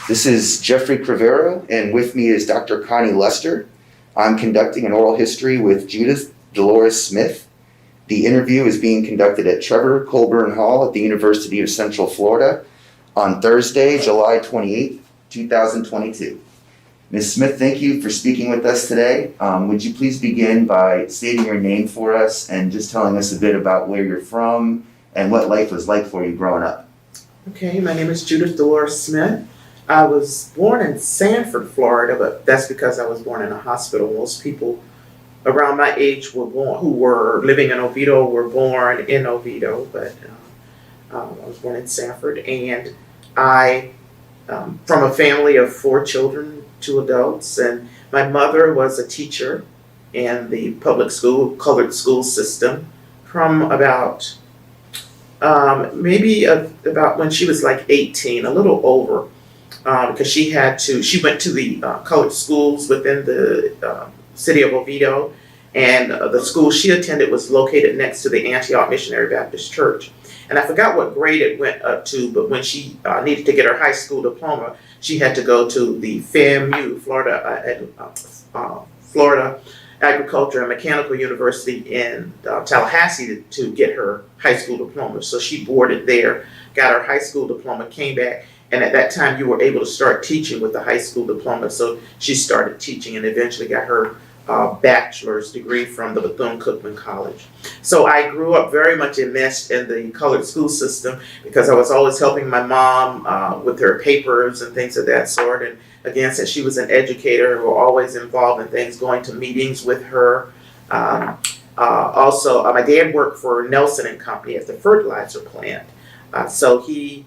This is Jeffrey Crivero, and with me is Dr. Connie Lester. I'm conducting an oral history with Judith Dolores Smith. The interview is being conducted at Trevor Colburn Hall at the University of Central Florida on Thursday, July 28, 2022. Ms. Smith, thank you for speaking with us today. Would you please begin by stating your name for us and just telling us a bit about where you're from and what life was like for you growing up? Okay, my name is Judith Dolores Smith. I was born in Sanford, Florida, but that's because I was born in a hospital. Most people around my age who were living in Oviedo were born in Oviedo, but I was born in Sanford, and I, from a family of 4 children, 2 adults, and my mother was a teacher in the public school, colored school system from about about when she was like 18, a little over, because she went to the colored schools within the city of Oviedo, and the school she attended was located next to the Antioch Missionary Baptist Church. And I forgot what grade it went up to, but when she needed to get her high school diploma, she had to go to the FAMU, Florida Agriculture and Mechanical University in Tallahassee to get her high school diploma. So she boarded there, got her high school diploma, came back, and at that time you were able to start teaching with the high school diploma. So she started teaching and eventually got her bachelor's degree from the Bethune-Cookman College. So I grew up very much enmeshed in the colored school system because I was always helping my mom with her papers and things of that sort. And again, since she was an educator, we were always involved in things, going to meetings with her. Also, my dad worked for Nelson and Company at the fertilizer plant. So he,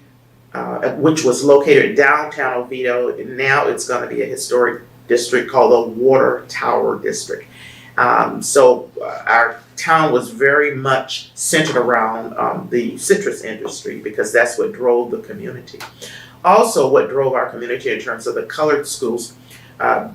which was located in downtown Oviedo, and now it's going to be a historic district called the Water Tower District. So our town was very much centered around the citrus industry because that's what drove the community. Also, what drove our community in terms of the colored schools,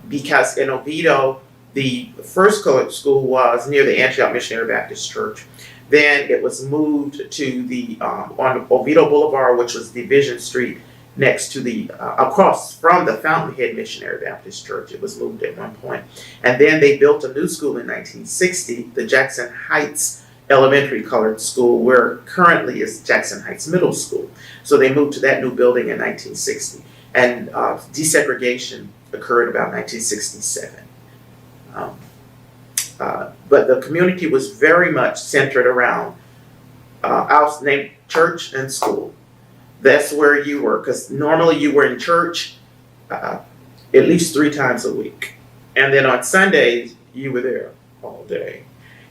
because in Oviedo, the first colored school was near the Antioch Missionary Baptist Church. Then it was moved to the on Oviedo Boulevard, which was Division Street, next to the across from the Fountainhead Missionary Baptist Church. It was moved at one point, and then they built a new school in 1960, the Jackson Heights Elementary Colored School, where currently is Jackson Heights Middle School. So they moved to that new building in 1960, and desegregation occurred about 1967. But the community was very much centered around house named church and school. That's where you were, because normally you were in church at least 3 times a week. And then on Sundays, you were there all day.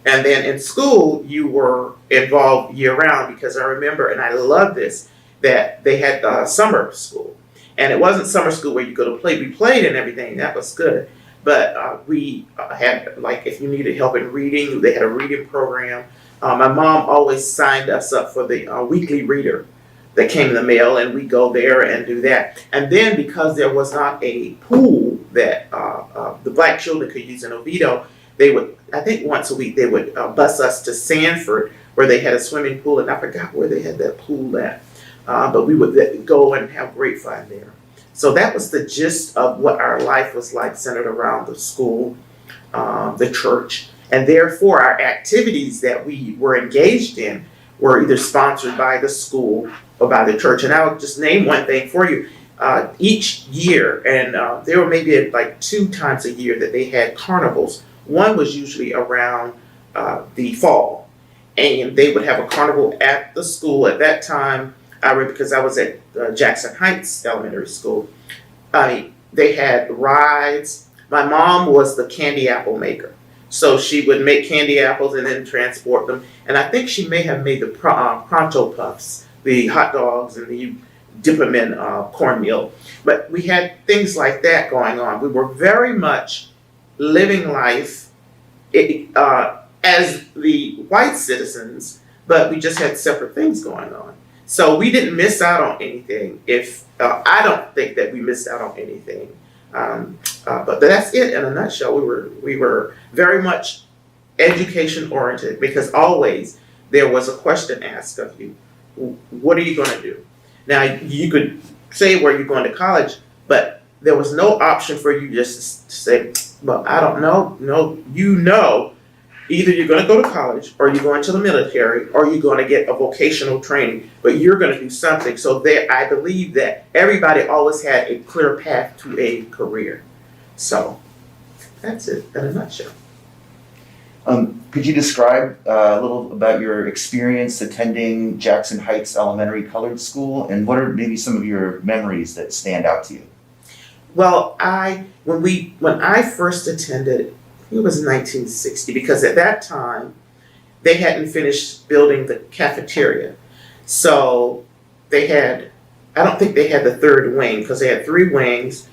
And then in school, you were involved year round, because I remember, and I love this, that they had summer school. And it wasn't summer school where you go to play. We played and everything, that was good. But we had, like, if you needed help in reading, they had a reading program. My mom always signed us up for the weekly reader that came in the mail, and we go there and do that. And then because there was not a pool that the black children could use in Oviedo, they would, I think once a week, they would bus us to Sanford, where they had a swimming pool, and I forgot where they had that pool at. But we would go and have great fun there. So that was the gist of what our life was like, centered around the school, the church, and therefore our activities that we were engaged in were either sponsored by the school or by the church. And I'll just name one thing for you. Each year, and there were maybe like 2 times a year that they had carnivals. One was usually around the fall, and they would have a carnival at the school. At that time, I remember, because I was at Jackson Heights Elementary School, they had rides. My mom was the candy apple maker. So she would make candy apples and then transport them. And I think she may have made the pronto puffs, the hot dogs, and you dip them in cornmeal. But we had things like that going on. We were very much living life as the white citizens, but we just had separate things going on. So we didn't miss out on anything. I don't think that we missed out on anything. But that's it in a nutshell. We were very much education oriented, because always there was a question asked of you. What are you going to do? Now, you could say where you're going to college, But there was no option for you just to say, well, I don't know. No, either you're going to go to college or you're going to the military or you're going to get a vocational training, but you're going to do something. So there, I believe that everybody always had a clear path to a career. So that's it in a nutshell. Could you describe a little about your experience attending Jackson Heights Elementary Colored School, and what are maybe some of your memories that stand out to you? Well, when I first attended, it was 1960, because at that time they hadn't finished building the cafeteria. So they had, I don't think they had the third wing, because they had three wings.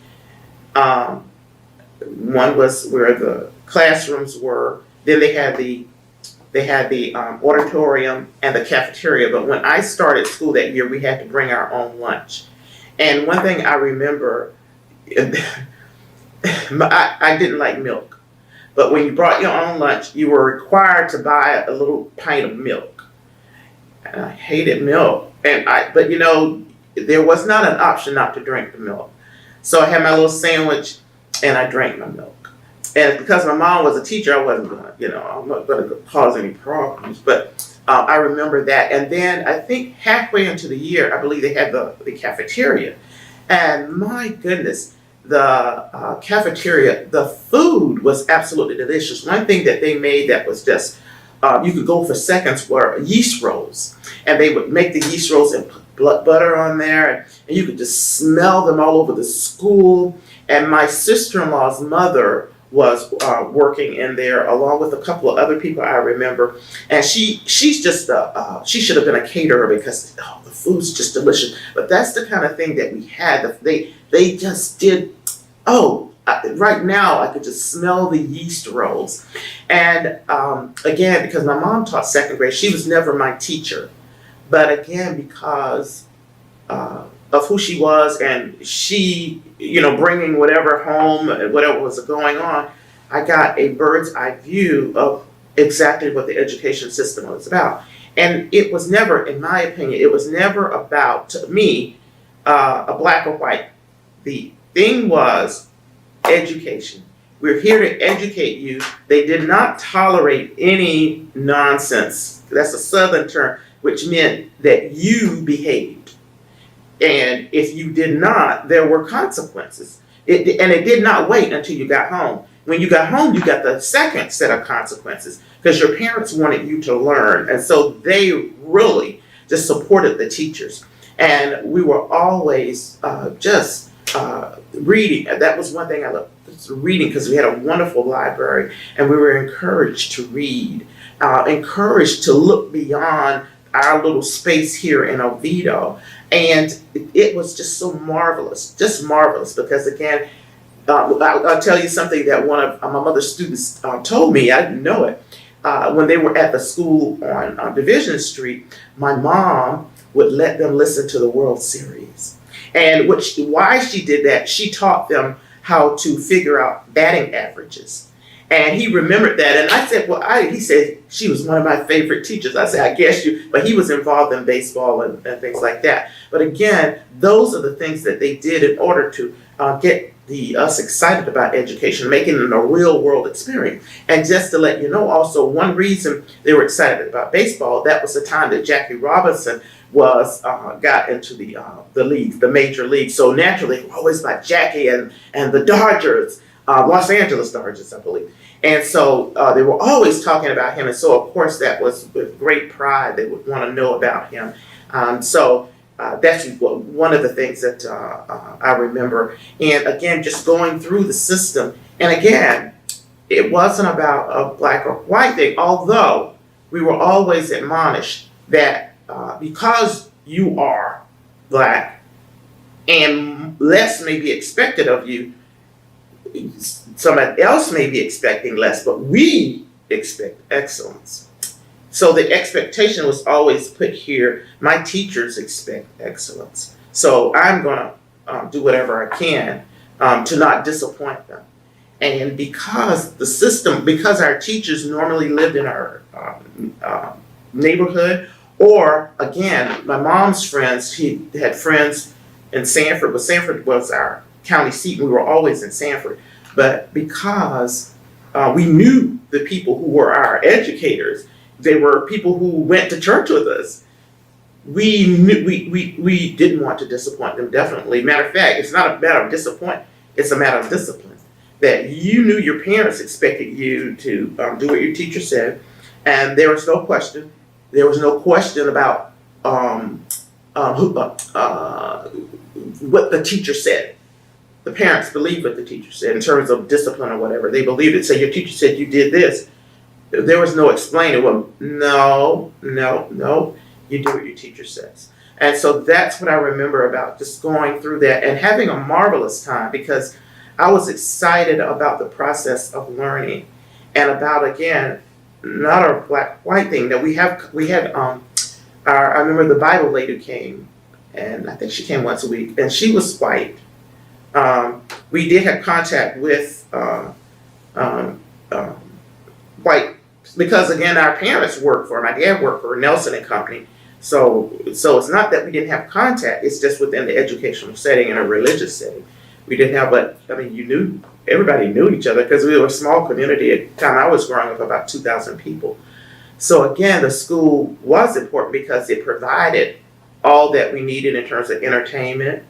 One was where the classrooms were. Then they had the auditorium and the cafeteria. But when I started school that year, we had to bring our own lunch. And one thing I remember, I didn't like milk. But when you brought your own lunch, you were required to buy a little pint of milk. And I hated milk. But there was not an option not to drink the milk. So I had my little sandwich and I drank my milk. And because my mom was a teacher, I wasn't going to, I'm not going to cause any problems. But I remember that. And then I think halfway into the year, I believe they had the cafeteria. And my goodness, the cafeteria, the food was absolutely delicious. One thing that they made that was just, you could go for seconds, were yeast rolls. And they would make the yeast rolls and put butter on there. And you could just smell them all over the school. And my sister-in-law's mother was working in there along with a couple of other people I remember. And she's just, she should have been a caterer because the food's just delicious. But that's the kind of thing that we had. They just did, right now I could just smell the yeast rolls. And again, because my mom taught second grade, she was never my teacher. But again, because of who she was, and she, bringing whatever home, whatever was going on, I got a bird's eye view of exactly what the education system was about. And it was never, in my opinion, it was never about, to me, a black or white. The thing was education. We're here to educate you. They did not tolerate any nonsense. That's a Southern term, which meant that you behaved. And if you did not, there were consequences. And it did not wait until you got home. When you got home, you got the second set of consequences because your parents wanted you to learn. And so they really just supported the teachers. And we were always just reading. That was one thing I loved, reading, because we had a wonderful library and we were encouraged to read, encouraged to look beyond our little space here in Oviedo. And it was just so marvelous, because again, I'll tell you something that one of my mother's students told me. I didn't know it. When they were at the school on Division Street, my mom would let them listen to the World Series. And why she did that, she taught them how to figure out batting averages. And he remembered that. And I said, he said, she was one of my favorite teachers. I said, I guess but he was involved in baseball and things like that. But again, those are the things that they did in order to get us excited about education, making it a real world experience. And just to let you know, also, one reason they were excited about baseball, that was the time that Jackie Robinson got into the league, the major league. So naturally, it was always about Jackie and the Dodgers, Los Angeles Dodgers, I believe. And so they were always talking about him. And so, of course, that was with great pride. They would want to know about him. So that's one of the things that I remember. And again, just going through the system. And again, it wasn't about a black or white thing, although we were always admonished that because you are black and less may be expected of you, somebody else may be expecting less, but we expect excellence. So the expectation was always put here. My teachers expect excellence. So I'm going to do whatever I can to not disappoint them. And because the system, because our teachers normally lived in our neighborhood, or again, my mom's friends, she had friends in Sanford, but Sanford was our county seat. We were always in Sanford. But because we knew the people who were our educators, they were people who went to church with us. We knew we didn't want to disappoint them, definitely. Matter of fact, it's not a matter of disappointment, it's a matter of discipline. That you knew your parents expected you to do what your teacher said, and there was no question. There was no question about what the teacher said. The parents believed what the teacher said in terms of discipline or whatever. They believed it. So your teacher said you did this. There was no explaining. Well, no. You do what your teacher says. And so that's what I remember about just going through that and having a marvelous time, because I was excited about the process of learning and about, again, not a black-white thing. That we had I remember the Bible lady came, and I think she came once a week, and she was white. We did have contact with white, because again, our parents worked for, my dad worked for Nelson and Company. So it's not that we didn't have contact, it's just within the educational setting and a religious setting. We didn't have, but I mean, everybody knew each other because we were a small community. At the time I was growing up, about 2,000 people. So again, the school was important because it provided all that we needed in terms of entertainment,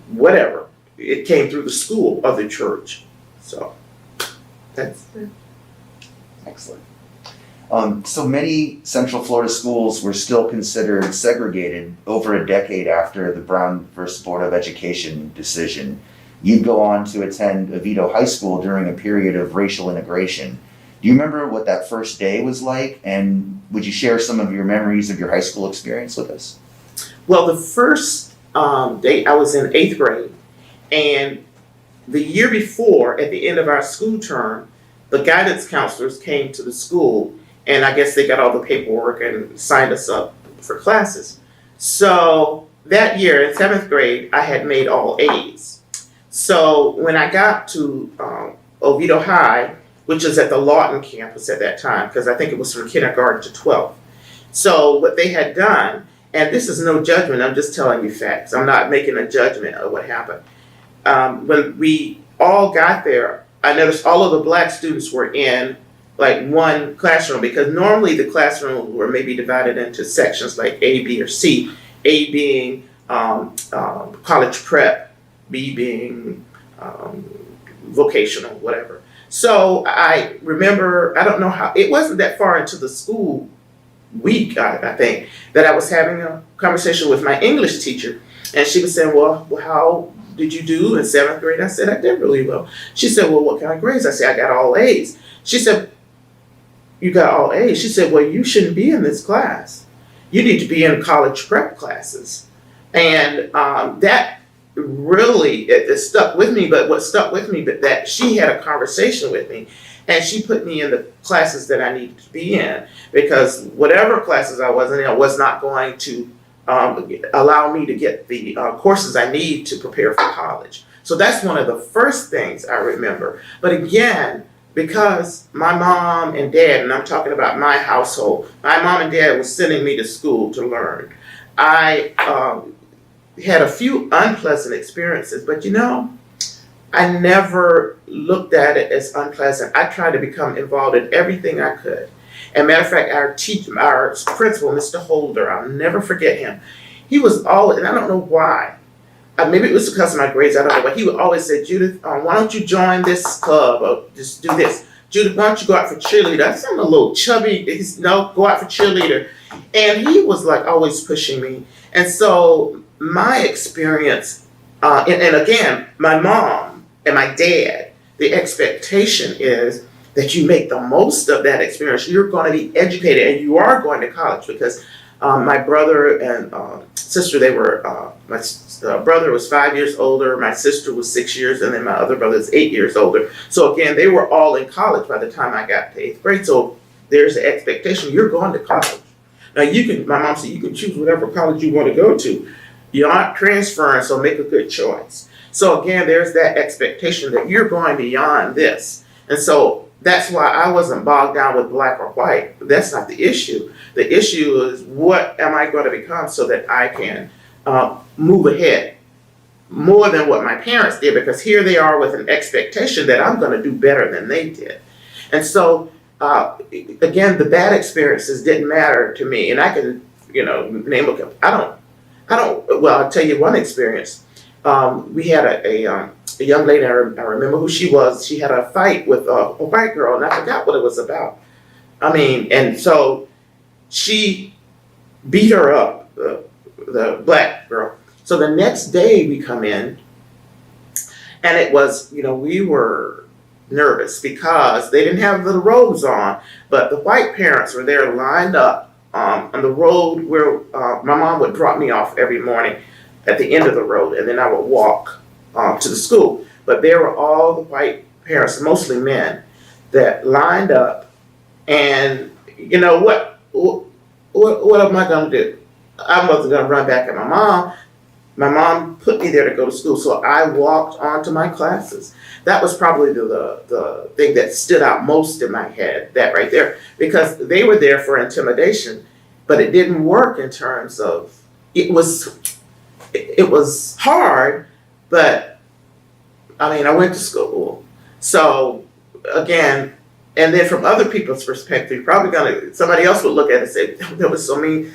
whatever. It came through the school or the church. So that's it. Excellent. So many Central Florida schools were still considered segregated over a decade after the Brown versus Board of Education decision. You'd go on to attend Oviedo High School during a period of racial integration. Do you remember what that first day was like? And would you share some of your memories of your high school experience with us? Well, the first day I was in 8th grade, and the year before, at the end of our school term, the guidance counselors came to the school, and I guess they got all the paperwork and signed us up for classes. So that year in 7th grade, I had made all A's. So when I got to Oviedo High, which is at the Lawton campus at that time, because I think it was from kindergarten to 12th. So what they had done, and this is no judgment, I'm just telling you facts. I'm not making a judgment of what happened. When we all got there, I noticed all of the black students were in like one classroom, because normally the classrooms were maybe divided into sections like A, B, or C. A being college prep, B being vocational, whatever. So I remember, I don't know how, it wasn't that far into the school week, I think, that I was having a conversation with my English teacher, and she was saying, well, how did you do in 7th grade? I said, I did really well. She said, well, what kind of grades? I said, I got all A's. She said, you got all A's? She said, well, you shouldn't be in this class. You need to be in college prep classes. And that really, it stuck with me, but what stuck with me, but that she had a conversation with me, and she put me in the classes that I needed to be in, because whatever classes I wasn't in was not going to allow me to get the courses I need to prepare for college. So that's one of the first things I remember. But again, because my mom and dad, and I'm talking about my household, my mom and dad was sending me to school to learn. I had a few unpleasant experiences, but I never looked at it as unpleasant. I tried to become involved in everything I could. And matter of fact, our principal, Mr. Holder, I'll never forget him. He was always, and I don't know why, maybe it was because of my grades, I don't know, but he would always say, Judith, why don't you join this club, or just do this. Judith, why don't you go out for cheerleader? I sound a little chubby, go out for cheerleader. And he was like always pushing me. And so my experience, and again, my mom and my dad, the expectation is that you make the most of that experience. You're going to be educated, and you are going to college, because my brother and sister, my brother was 5 years older, my sister was 6 years, and then my other brother is 8 years older. So again, they were all in college by the time I got to 8th grade. So there's an expectation, you're going to college. Now my mom said, you can choose whatever college you want to go to. You aren't transferring, so make a good choice. So again, there's that expectation that you're going beyond this. And so that's why I wasn't bogged down with black or white. That's not the issue. The issue is, what am I going to become so that I can move ahead more than what my parents did, because here they are with an expectation that I'm going to do better than they did. And so, again, the bad experiences didn't matter to me. And I can, name a couple. Well, I'll tell you one experience. We had a young lady, I remember who she was. She had a fight with a white girl, and I forgot what it was about. And so she beat her up, the black girl. So the next day we come in, and it was, we were nervous because they didn't have the robes on, but the white parents were there lined up on the road where my mom would drop me off every morning at the end of the road, and then I would walk to the school. But there were all the white parents, mostly men, that lined up, and what am I going to do? I wasn't going to run back at my mom. My mom put me there to go to school, so I walked on to my classes. That was probably the thing that stood out most in my head, that right there, because they were there for intimidation, but it didn't work in terms of, it was hard, but I went to school. So again, and then from other people's perspective, somebody else would look at it and say, that was so mean.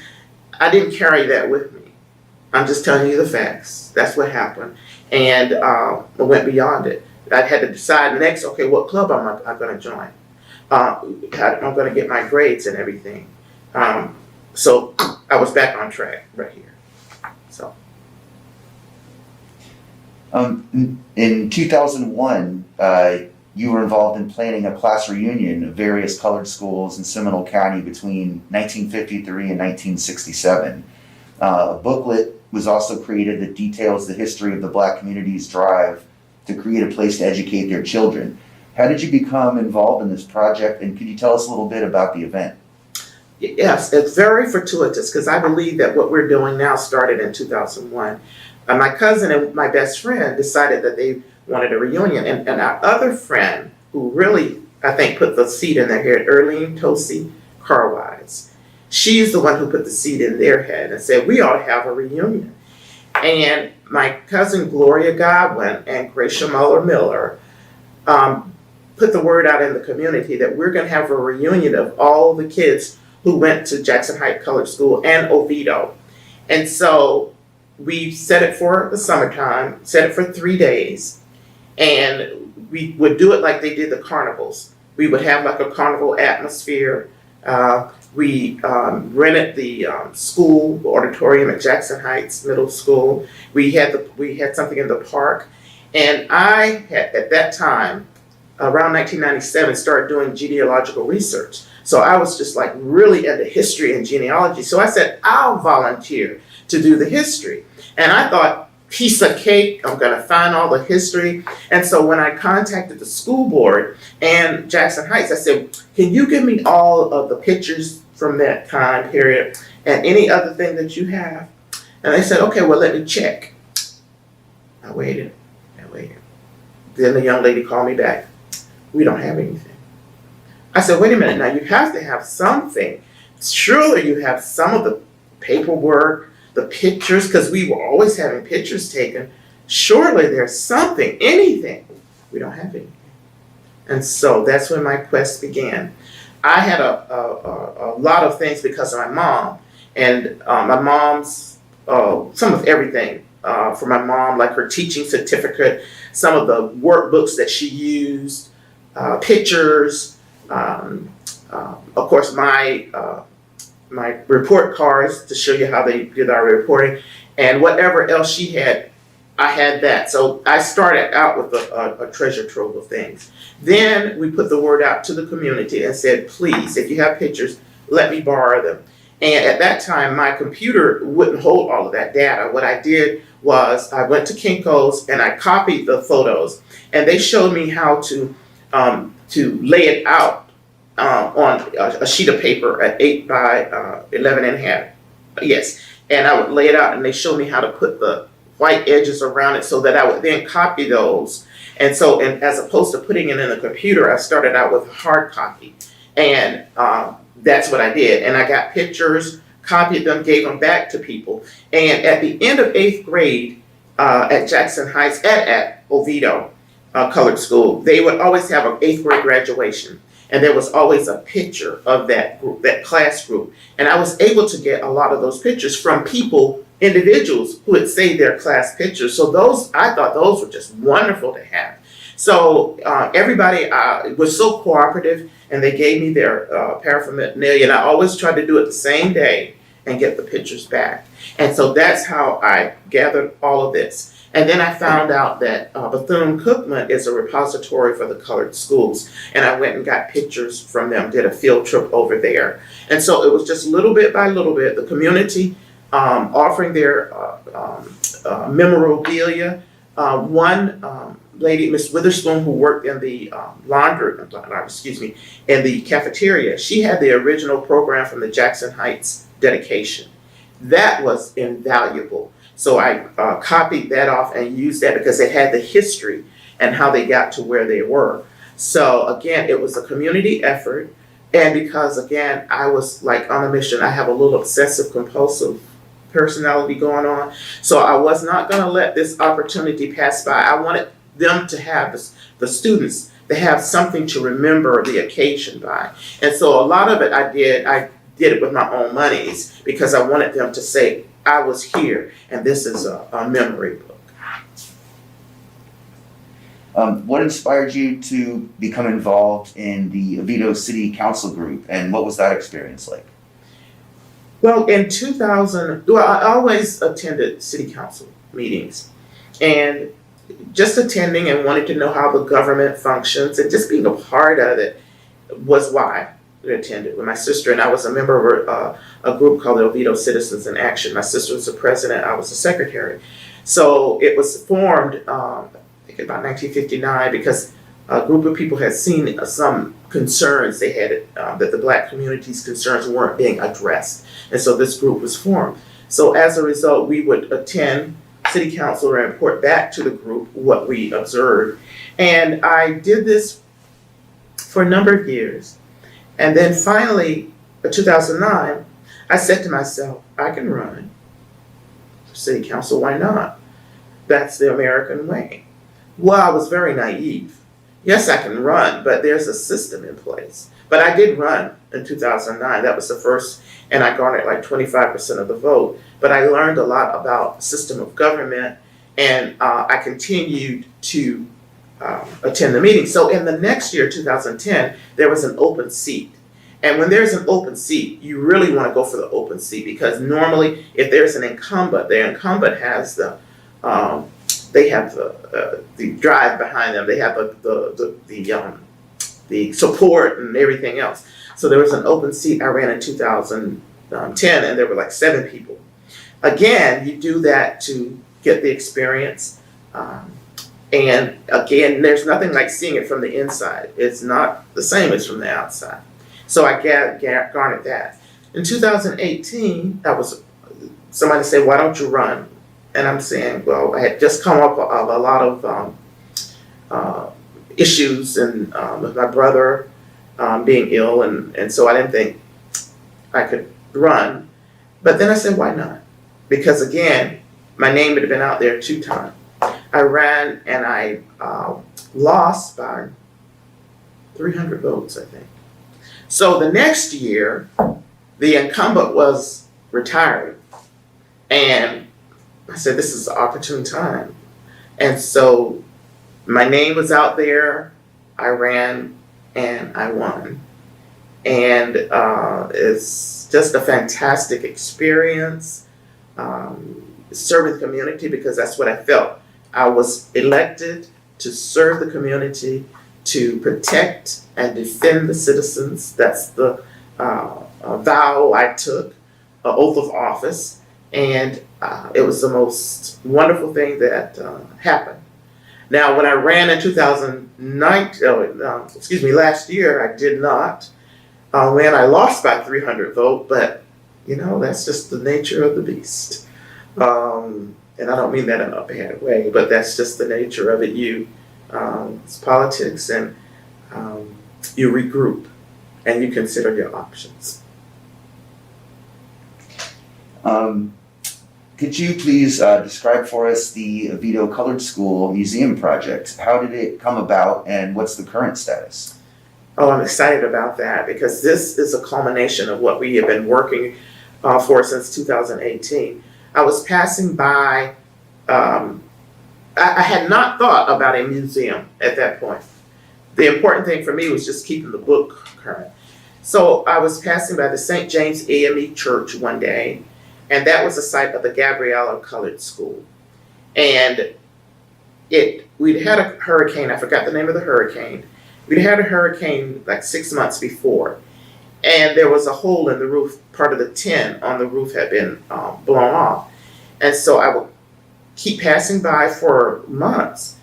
I didn't carry that with me. I'm just telling you the facts. That's what happened. And I went beyond it. I had to decide next, okay, what club am I going to join? I'm going to get my grades and everything. So I was back on track right here. So. In 2001, you were involved in planning a class reunion of various colored schools in Seminole County between 1953 and 1967. A booklet was also created that details the history of the Black community's drive to create a place to educate their children. How did you become involved in this project, and could you tell us a little bit about the event? Yes, it's very fortuitous, because I believe that what we're doing now started in 2001. My cousin and my best friend decided that they wanted a reunion, and our other friend, who really, I think, put the seed in their head, Erlene Tosi Carwise, she's the one who put the seed in their head and said, we ought to have a reunion. And my cousin Gloria Godwin and Gracia Muller put the word out in the community that we're going to have a reunion of all the kids who went to Jackson Heights Colored School and Oviedo. And so we set it for the summertime, set it for 3 days, and we would do it like they did the carnivals. We would have like a carnival atmosphere. We rented the school auditorium at Jackson Heights Middle School. We had something in the park, and I had, at that time, around 1997, started doing genealogical research. So I was just like really into history and genealogy. So I said, I'll volunteer to do the history. And I thought, piece of cake, I'm going to find all the history. And so when I contacted the school board and Jackson Heights, I said, can you give me all of the pictures from that time period and any other thing that you have? And they said, okay, well, let me check. I waited. Then the young lady called me back. We don't have anything. I said, wait a minute, now you have to have something. Surely you have some of the paperwork, the pictures, because we were always having pictures taken. Surely there's something, anything. We don't have anything. And so that's when my quest began. I had a lot of things because of my mom. And my mom's, some of everything for my mom, like her teaching certificate, some of the workbooks that she used, pictures, of course my report cards to show you how they did our reporting, and whatever else she had, I had that. So I started out with a treasure trove of things. Then we put the word out to the community and said, please, if you have pictures, let me borrow them. And at that time, my computer wouldn't hold all of that data. What I did was I went to Kinko's and I copied the photos, and they showed me how to lay it out on a sheet of paper at 8 by 11 and a half. Yes, and I would lay it out, and they showed me how to put the white edges around it so that I would then copy those. And so, and as opposed to putting it in the computer, I started out with a hard copy, and that's what I did. And I got pictures, copied them, gave them back to people. And at the end of 8th grade, at Jackson Heights and at Oviedo Colored School, they would always have an 8th grade graduation. And there was always a picture of that group, that class group. And I was able to get a lot of those pictures from people, individuals who had saved their class pictures. So I thought those were just wonderful to have. So everybody was so cooperative, and they gave me their paraphernalia. And I always tried to do it the same day and get the pictures back. And so that's how I gathered all of this. And then I found out that Bethune-Cookman is a repository for the colored schools. And I went and got pictures from them, did a field trip over there. And so it was just little bit by little bit, the community offering their memorabilia. One lady, Miss Witherspoon, who worked in the in the cafeteria, she had the original program from the Jackson Heights dedication. That was invaluable. So I copied that off and used that because it had the history and how they got to where they were. So again, it was a community effort. And because again, I was like on a mission, I have a little obsessive compulsive personality going on. So I was not going to let this opportunity pass by. I wanted them to have the students to have something to remember the occasion by. And so a lot of it I did it with my own monies because I wanted them to say, I was here, and this is a memory book. What inspired you to become involved in the Oviedo City Council group, and what was that experience like? Well, in 2000, I always attended city council meetings, and just attending and wanting to know how the government functions and just being a part of it was why I attended with my sister. And I was a member of a group called the Oviedo Citizens in Action. My sister was the president, I was the secretary. So it was formed, I think about 1959, because a group of people had seen some concerns they had, that the Black community's concerns weren't being addressed. And so this group was formed. So as a result, we would attend city council and report back to the group what we observed. And I did this for a number of years. And then finally, in 2009, I said to myself, I can run for city council, why not? That's the American way. Well, I was very naive. Yes, I can run, but there's a system in place. But I did run in 2009. That was the first, and I garnered like 25% of the vote. But I learned a lot about system of government, and I continued to attend the meeting. So in the next year, 2010, there was an open seat. And when there's an open seat, you really want to go for the open seat, because normally if there's an incumbent, the incumbent has they have the drive behind them. They have the support and everything else. So there was an open seat. I ran in 2010, and there were like 7 people. Again, you do that to get the experience. And again, there's nothing like seeing it from the inside. It's not the same as from the outside. So I garnered that. In 2018, somebody said, why don't you run? And I'm saying, well, I had just come up of a lot of issues and with my brother being ill, and so I didn't think I could run. But then I said, why not? Because again, my name had been out there 2 times. I ran and I lost by 300 votes, I think. So the next year, the incumbent was retiring, and I said, this is an opportune time. And so my name was out there, I ran, and I won. And it's just a fantastic experience, serving the community, because that's what I felt. I was elected to serve the community, to protect and defend the citizens. That's the vow I took, an oath of office. And it was the most wonderful thing that happened. Now, when I ran in last year, I did not. When I lost by 300 votes, but that's just the nature of the beast. And I don't mean that in a bad way, but that's just the nature of it. It's politics, and you regroup and you consider your options. could you please describe for us the Oviedo Colored School Museum project? How did it come about and what's the current status? Oh, I'm excited about that because this is a culmination of what we have been working for since 2018. I was passing by, I had not thought about a museum at that point. The important thing for me was just keeping the book current. So I was passing by the St. James AME Church one day, and that was the site of the Gabriella Colored School. And we'd had a hurricane, I forgot the name of the hurricane. We'd had a hurricane like 6 months before, and there was a hole in the roof. Part of the tin on the roof had been blown off. And so I would keep passing by for months,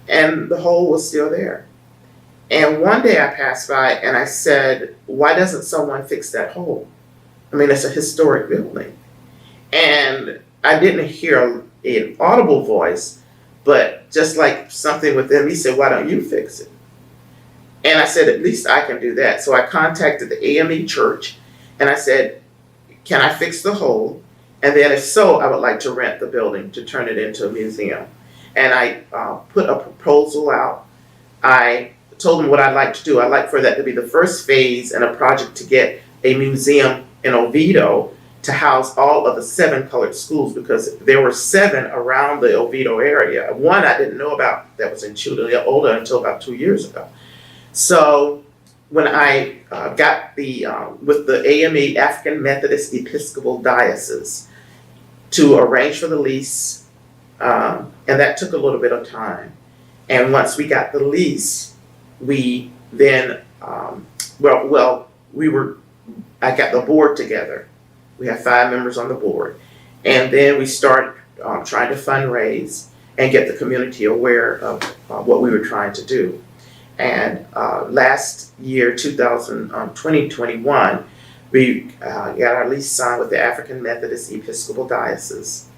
and the hole was still there. And one day I passed by and I said, why doesn't someone fix that hole? I mean, it's a historic building. And I didn't hear an audible voice, but just like something within me said, why don't you fix it? And I said, at least I can do that. So I contacted the AME church and I said, can I fix the hole? And then if so, I would like to rent the building to turn it into a museum. And I put a proposal out. I told them what I'd like to do. I'd like for that to be the first phase in a project to get a museum in Oviedo to house all of the 7 colored schools, because there were 7 around the Oviedo area. One I didn't know about that was in Chula until about 2 years ago. So when I got with the AME, African Methodist Episcopal Diocese, to arrange for the lease, and that took a little bit of time. And once we got the lease, we then, I got the board together. We have 5 members on the board. And then we started trying to fundraise and get the community aware of what we were trying to do. And last year, 2021, we got our lease signed with the African Methodist Episcopal Diocese.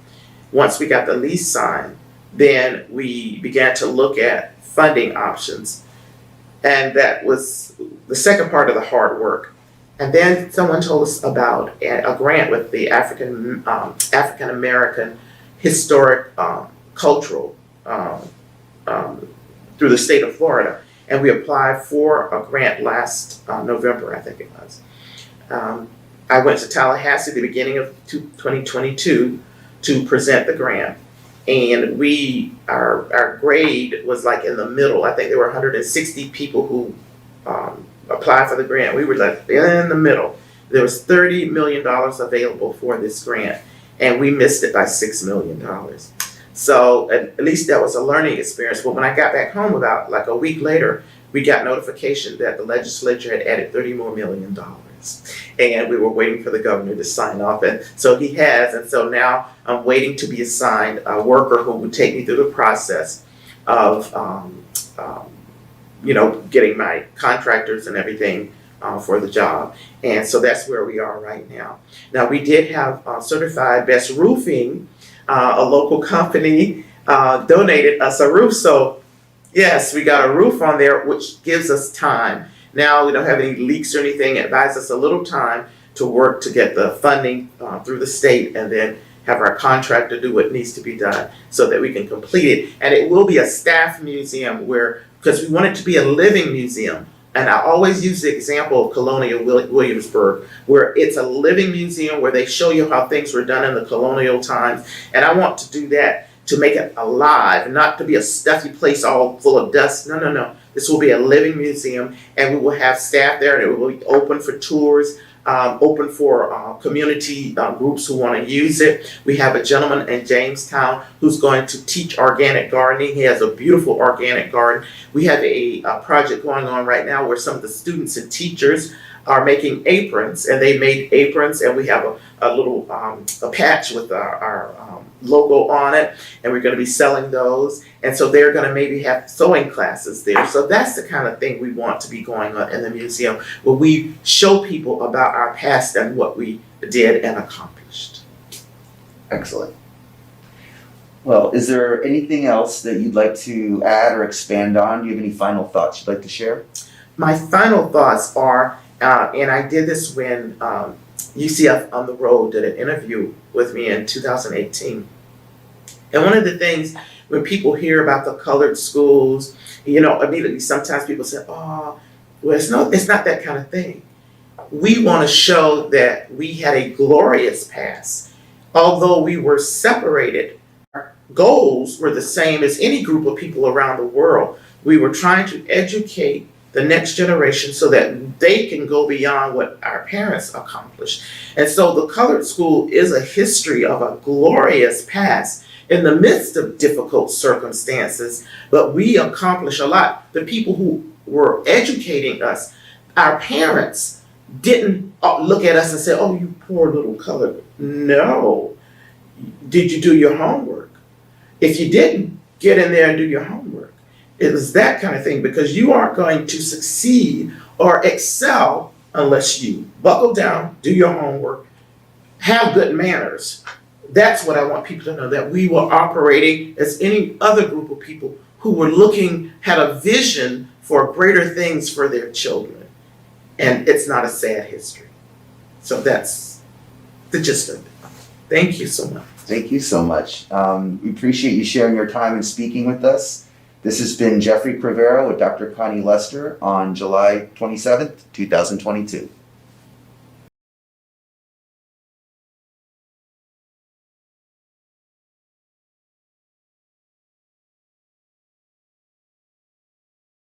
Once we got the lease signed, then we began to look at funding options. And that was the second part of the hard work. And then someone told us about a grant with the African American Historic Cultural through the state of Florida. And we applied for a grant last November, I think it was. I went to Tallahassee at the beginning of 2022 to present the grant. And our grade was like in the middle. I think there were 160 people who applied for the grant. We were like in the middle. There was $30 million available for this grant, and we missed it by $6 million. So at least that was a learning experience. But when I got back home about like a week later, we got notification that the legislature had added $30 more million. And we were waiting for the governor to sign off. And so he has. And so now I'm waiting to be assigned a worker who would take me through the process of, getting my contractors and everything for the job. And so that's where we are right now. Now, we did have certified best roofing. A local company donated us a roof. So yes, we got a roof on there, which gives us time. Now we don't have any leaks or anything. It buys us a little time to work to get the funding through the state, and then have our contractor do what needs to be done so that we can complete it. And it will be a staff museum because we want it to be a living museum. And I always use the example of Colonial Williamsburg, where it's a living museum where they show you how things were done in the colonial times. And I want to do that to make it alive, not to be a stuffy place all full of dust. No. This will be a living museum, and we will have staff there, and it will be open for tours, open for community groups who want to use it. We have a gentleman in Jamestown who's going to teach organic gardening. He has a beautiful organic garden. We have a project going on right now where some of the students and teachers are making aprons, and they made aprons, and we have a little a patch with our logo on it, and we're going to be selling those. And so they're going to maybe have sewing classes there. So that's the kind of thing we want to be going on in the museum, where we show people about our past and what we did and accomplished. Excellent. Well, is there anything else that you'd like to add or expand on? Do you have any final thoughts you'd like to share? My final thoughts are, and I did this when UCF on the Road did an interview with me in 2018. And one of the things when people hear about the colored schools, immediately sometimes people say, oh, well, it's not that kind of thing. We want to show that we had a glorious past. Although we were separated, our goals were the same as any group of people around the world. We were trying to educate the next generation so that they can go beyond what our parents accomplished. And so the colored school is a history of a glorious past in the midst of difficult circumstances, but we accomplished a lot. The people who were educating us, our parents, didn't look at us and say, oh, you poor little colored. No. Did you do your homework? If you didn't, get in there and do your homework. It was that kind of thing, because you aren't going to succeed or excel unless you buckle down, do your homework, have good manners. That's what I want people to know, that we were operating as any other group of people who were had a vision for greater things for their children. And it's not a sad history. So that's the gist of it. Thank you so much. Thank you so much. We appreciate you sharing your time and speaking with us. This has been Jeffrey Crivera with Dr. Connie Lester on July 27th, 2022.